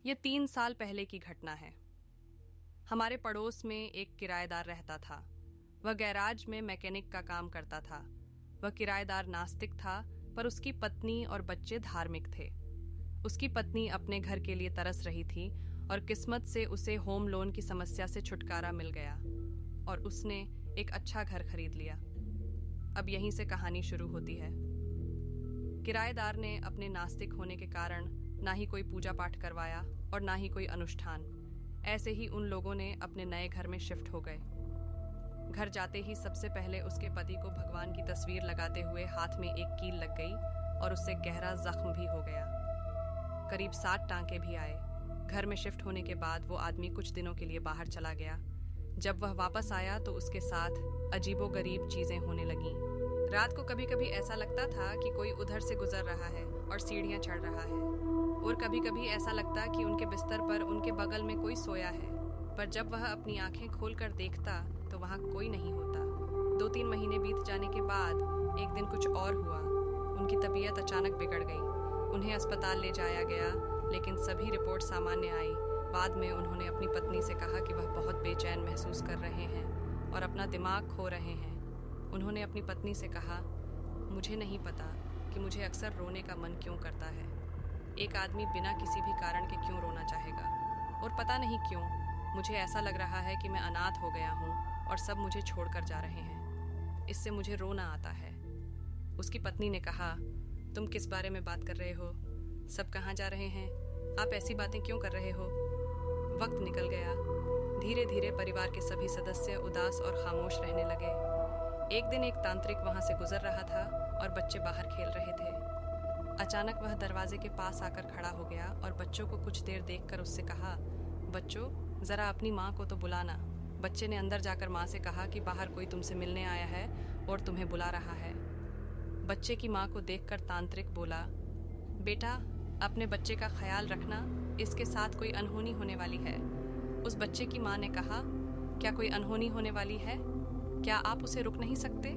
ये 3 साल पहले की घटना है। हमारे पड़ोस में एक किराएदार रहता था। वह गैराज में मैकेनिक का काम करता था। वह किराएदार नास्तिक था, पर उसकी पत्नी और बच्चे धार्मिक थे। उसकी पत्नी अपने घर के लिए तरस रही थी और किस्मत से उसे होम लोन की समस्या से छुटकारा मिल गया और उसने एक अच्छा घर खरीद लिया। अब यहीं से कहानी शुरू होती है। किराएदार ने अपने नास्तिक होने के कारण ना ही कोई पूजा पाठ करवाया और ना ही कोई अनुष्ठान। ऐसे ही उन लोगों ने अपने नए घर में शिफ्ट हो गए। घर जाते ही सबसे पहले उसके पति को भगवान की तस्वीर लगाते हुए हाथ में एक कील लग गई और उससे गहरा जख्म भी हो गया। करीब 7 टांके भी आए। घर में शिफ्ट होने के बाद वो आदमी कुछ दिनों के लिए बाहर चला गया। जब वह वापस आया तो उसके साथ अजीबोगरीब चीजें होने लगीं। रात को कभी कभी ऐसा लगता था कि कोई उधर से गुजर रहा है और सीढ़ियां चढ़ रहा है, और कभी कभी ऐसा लगता कि उनके बिस्तर पर उनके बगल में कोई सोया है। पर जब वह अपनी आंखें खोलकर देखता तो वहां कोई नहीं होता। 2-3 महीने बीत जाने के बाद एक दिन कुछ और हुआ। उनकी तबीयत अचानक बिगड़ गई। उन्हें अस्पताल ले जाया गया, लेकिन सभी रिपोर्ट सामान्य आई। बाद में उन्होंने अपनी पत्नी से कहा कि वह बहुत बेचैन महसूस कर रहे हैं और अपना दिमाग खो रहे हैं। उन्होंने अपनी पत्नी से कहा, मुझे नहीं पता कि मुझे अक्सर रोने का मन क्यों करता है। एक आदमी बिना किसी भी कारण के क्यों रोना चाहेगा? और पता नहीं क्यों मुझे ऐसा लग रहा है कि मैं अनाथ हो गया हूँ और सब मुझे छोड़कर जा रहे हैं। इससे मुझे रोना आता है। उसकी पत्नी ने कहा, तुम किस बारे में बात कर रहे हो? सब कहाँ जा रहे हैं? आप ऐसी बातें क्यों कर रहे हो? वक्त निकल गया। धीरे धीरे परिवार के सभी सदस्य उदास और खामोश रहने लगे। एक दिन एक तांत्रिक वहां से गुजर रहा था और बच्चे बाहर खेल रहे थे। अचानक वह दरवाजे के पास आकर खड़ा हो गया और बच्चों को कुछ देर देखकर उससे कहा, बच्चों, जरा अपनी माँ को तो बुलाना। बच्चे ने अंदर जाकर माँ से कहा कि बाहर कोई तुमसे मिलने आया है और तुम्हें बुला रहा है। बच्चे की माँ को देखकर तांत्रिक बोला, बेटा, अपने बच्चे का ख्याल रखना, इसके साथ कोई अनहोनी होने वाली है। उस बच्चे की माँ ने कहा, क्या कोई अनहोनी होने वाली है? क्या आप उसे रोक नहीं सकते?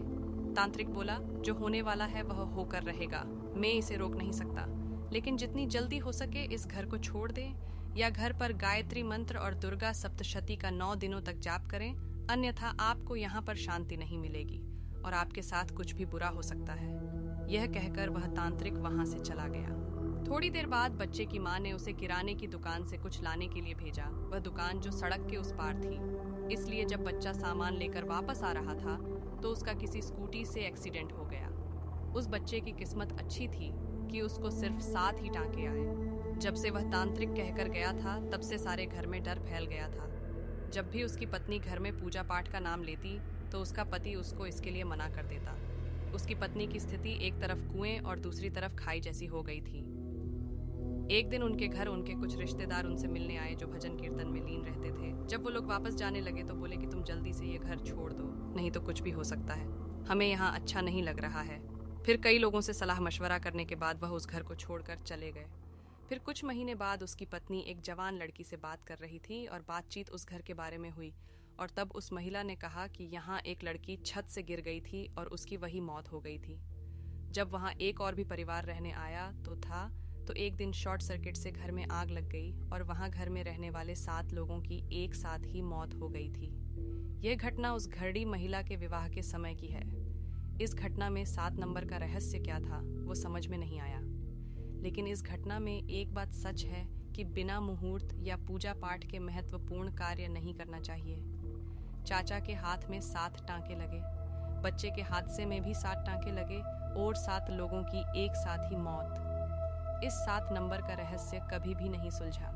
तांत्रिक बोला, जो होने वाला है वह होकर रहेगा, मैं इसे रोक नहीं सकता। लेकिन जितनी जल्दी हो सके इस घर को छोड़ दें, या घर पर गायत्री मंत्र और दुर्गा सप्तशती का 9 दिनों तक जाप करें, अन्यथा आपको यहाँ पर शांति नहीं मिलेगी और आपके साथ कुछ भी बुरा हो सकता है। यह कहकर वह तांत्रिक वहां से चला गया। थोड़ी देर बाद बच्चे की माँ ने उसे किराने की दुकान से कुछ लाने के लिए भेजा। वह दुकान जो सड़क के उस पार थी, इसलिए जब बच्चा सामान लेकर वापस आ रहा था तो उसका किसी स्कूटी से एक्सीडेंट हो गया। उस बच्चे की किस्मत अच्छी थी कि उसको सिर्फ 7 ही टांके आए। जब से वह तांत्रिक कहकर गया था तब से सारे घर में डर फैल गया था। जब भी उसकी पत्नी घर में पूजा पाठ का नाम लेती तो उसका पति उसको इसके लिए मना कर देता। उसकी पत्नी की स्थिति एक तरफ कुएं और दूसरी तरफ खाई जैसी हो गई थी। एक दिन उनके घर उनके कुछ रिश्तेदार उनसे मिलने आए जो भजन कीर्तन में लीन रहते थे। जब वो लोग वापस जाने लगे तो बोले कि तुम जल्दी से ये घर छोड़ दो, नहीं तो कुछ भी हो सकता है। हमें यहाँ अच्छा नहीं लग रहा है। फिर कई लोगों से सलाह मशवरा करने के बाद वह उस घर को छोड़कर चले गए। फिर कुछ महीने बाद उसकी पत्नी एक जवान लड़की से बात कर रही थी और बातचीत उस घर के बारे में हुई, और तब उस महिला ने कहा कि यहाँ एक लड़की छत से गिर गई थी और उसकी वही मौत हो गई थी। जब वहाँ एक और भी परिवार रहने आया तो एक दिन शॉर्ट सर्किट से घर में आग लग गई और वहाँ घर में रहने वाले 7 लोगों की एक साथ ही मौत हो गई थी। यह घटना उस घरड़ी महिला के विवाह के समय की है। इस घटना में 7 नंबर का रहस्य क्या था वो समझ में नहीं आया, लेकिन इस घटना में एक बात सच है कि बिना मुहूर्त या पूजा पाठ के महत्वपूर्ण कार्य नहीं करना चाहिए। चाचा के हाथ में 7 टांके लगे, बच्चे के हादसे में भी 7 टांके लगे और 7 लोगों की एक साथ ही मौत। इस 7 नंबर का रहस्य कभी भी नहीं सुलझा।